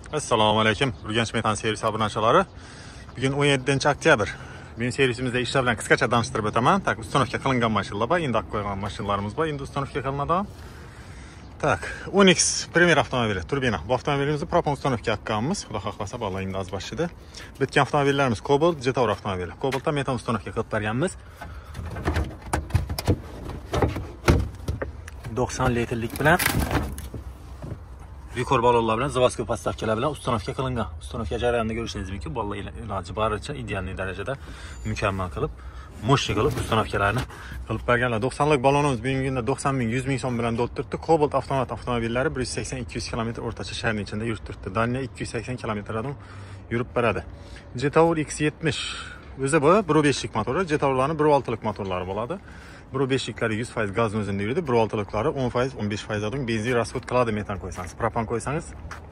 Assalomu alaykum. Urganch metan servis obunachilari. Bugun 17-oktyabr. Bugun servisimizda ishlar bilan qisqacha tanishtirib o'taman. Tak, uстановка qilingan mashinalar bor, endi qo'ygan mashinalarimiz bor, endi uстановка qilinadi. Tak, Onyx Premier avtomobili, turbina. Bu avtomobilimizni propon uстановка qilganmiz. Xudo xohlasa, vallahi endi az boshida. Bitgan avtomobillarimiz Cobalt, Jetour avtomobili. Cobaltda metan uстановка qilib berganmiz. 90 litrlik bilan rekord balonlar bilan заводской поставкаlar bilan uстановка qilingan. Uстановка jarayonini ko'rishingiz mumkin. Vallahi iloji boricha ideal darajada mukammal qilib, mo'shli qilib uстановkalarni qilib berganlar. 90lik balonimiz bugungi kunda 90 ming, 100 ming so'm bilan do'ttirdi. Cobalt avtomat avtomobillari 180-200 km o'rtacha shaharning ichida yurib turibdi. Daniya 280 km/dan yurib beradi. Jetour X70 o'zi bu 1.5lik motori, Jetourlarning 1.6lik motorlari bo'ladi. 1.5liklari 100% gazning o'zida yuradi, 1.6liklari 10%, 15%dan benzin расход qiladi metan qo'ysangiz. Propan qo'ysangiz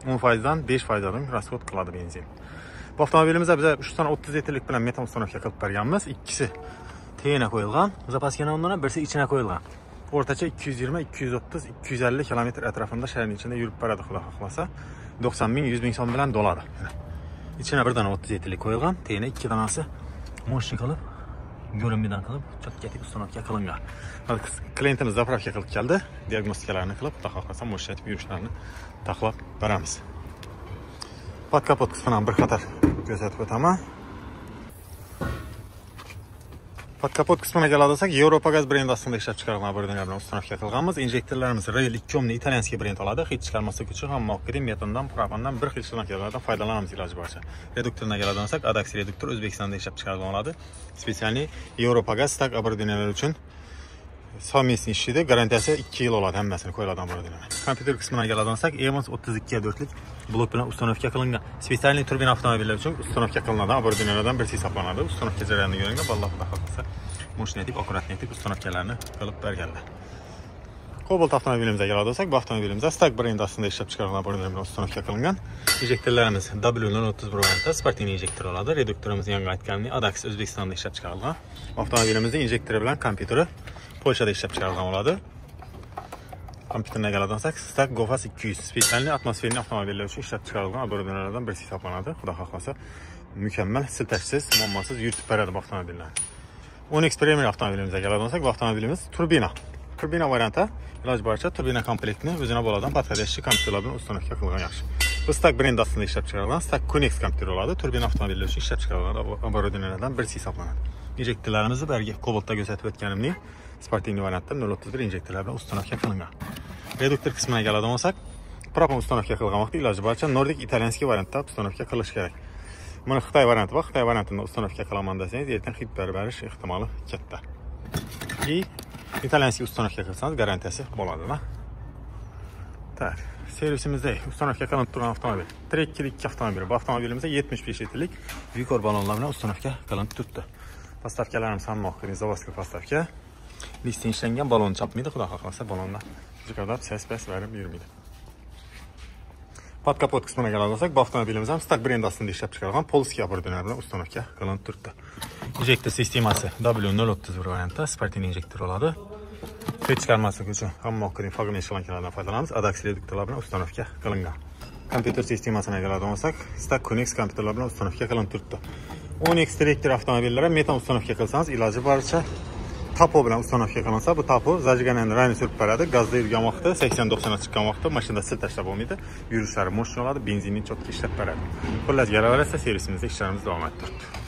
10%dan 5%dan расход qiladi benzin. Bu avtomobilimizda biz 3 dona 30 litrlik bilan metan uстановка qilib berganmiz. Ikkisi tagina qo'yilgan, zapaskani o'rniga birisi ichine qo'yilgan. O'rtacha 220, 230, 250 km atrofida shaharning ichida yurib beradi, xudo xohlasa. 90 ming, 100 ming so'm bilan doladi. İçine bir dana 30 litrlik qo'yilgan, tagina 2 danasi mo'shli qilib görünmeden qilib, cho'tkatik uстановка qilingan. Klientimiz zapravka qilib keldi, diagnostikalarni qilib, xudo xohlasa mo'shlatib yurishlarini taxlab beramiz. Pod kapot qismidan bir qator ko'rsatib o'taman. Pod kapot qismiga keladisak, Europagaz brendi ostida ishlab chiqarilgan bo'linmalar bilan uстановка qilganmiz. Injektorlarimiz Rail 2 ohmli italyanskiy brend oladi. Hech chiqarmaslik uchun ham moqqidim metandan, propandan bir xil uстановkalardan foydalanamiz iloji boricha. Reduktorga keladisak, Adax reduktor O'zbekistonda ishlab chiqarilgan oladi. Spesialni Europagaz stak оборудованиялар uchun совместный ishida garantiyasi 2 yil oladi hammasini qo'yiladigan bo'linmalar. Kompyuter qismiga keladisak, EMOS 32/4lik blok bilan uстановка qilingan. Spesialni turbina avtomobillar uchun uстановка qilinadigan оборудованияларdan birisi hisoblanadi. Uстановка jarayonini ko'ringlar, vallahi xudo xohlasa mo'shli etib, akkuratli etib uстановкаlarni qilib berganlar. Cobalt avtomobilimizga keladisak, bu avtomobilimizda Stak brendi ostida ishlab chiqarilgan bo'linmalar bilan uстановка qilingan. Injektorlarimiz W031 variantda sportli injektor oladi. Reduktorimiz yangi aytganimdek Adax O'zbekistonda ishlab chiqarilgan. Avtomobilimizning injektori bilan kompyuteri Polshada ishlab chiqarilgan bo'ladi. Kompyuterga keladisak, Stak Gofas 200 spesialni atmosferli avtomobillar uchun ishlab chiqarilgan oborudlardan birisi hisoblanadi. Xudo xohlasa mukammal, siltashsiz, muammosiz yuritib beradi bu avtomobillarni. Onyx Premier avtomobilimizga keladisak, bu avtomobilimiz turbina. Turbina variantda iloji boricha turbina komplektini o'zina bo'ladigan podходящий kompyuterlar bilan uстановка qilgan yaxshi. Bu Stak brendi ostida ishlab chiqarilgan Stak Connex kompyuter oladi. Turbina avtomobillar uchun ishlab chiqarilgan oborudlardan birisi hisoblanadi. Injektorlarimizni birga Cobaltda ko'rsatib o'tganimdek sportli variantda 031 injektorlar bilan uстановка qilingan. Reduktor qismiga keladigan bo'lsak, propan uстановка qilgan vaqtda iloji boricha Nordic italyanskiy variantda uстановка qilish kerak. Mana Xitoy varianti bor, Xitoy variantida uстановка qilaman desangiz, ertaga xit berish ehtimoli katta. İtalyanskiy uстановка qilsangiz garantiyasi bo'ladi-da. Tak, servisimizda uстановка qilinib turgan avtomobil. Trekkilik avtomobil. Bu avtomobilimizda 75 litrlik rekord balonlar bilan uстановка qilinib turibdi. Postavkalarimiz ham mo'qqirin заводской postavka. Listing ishlangan balon chapmaydi, xudo xohlasa balonlar juqadar ses-pes berib yurmaydi. Pod kapot qismiga keladisak, bu avtomobilimiz ham Stak brendi ostida ishlab chiqarilgan polskiy oborudlar bilan uстановка qilinib turibdi. Injektor sistemasi W031 variantda sportli injektor oladi. Hech chiqarmaslik uchun hamma mo'qqirin fagmen shlankalardan foydalanamiz. Adax reduktorlar bilan uстановка qilingan. Kompyuter sistemasiga keladigan bo'lsak, Stak Connex kompyuterlar bilan uстановка qilinib turibdi. Onyx Director avtomobillari metan uстановка qilsangiz, iloji boricha tapo bilan uстановка qilinsa, bu tapo zajiganani rayni surib beradi. Gazda yurgan vaqtda 80-90 chiqqan vaqtda mashinada sil tashlab bo'lmaydi. Yurishlari mo'shli oladi, benzinni cho'tga ishlab beradi. Xullas, galaverasa servisimizda ishlarimiz davom ettirdi.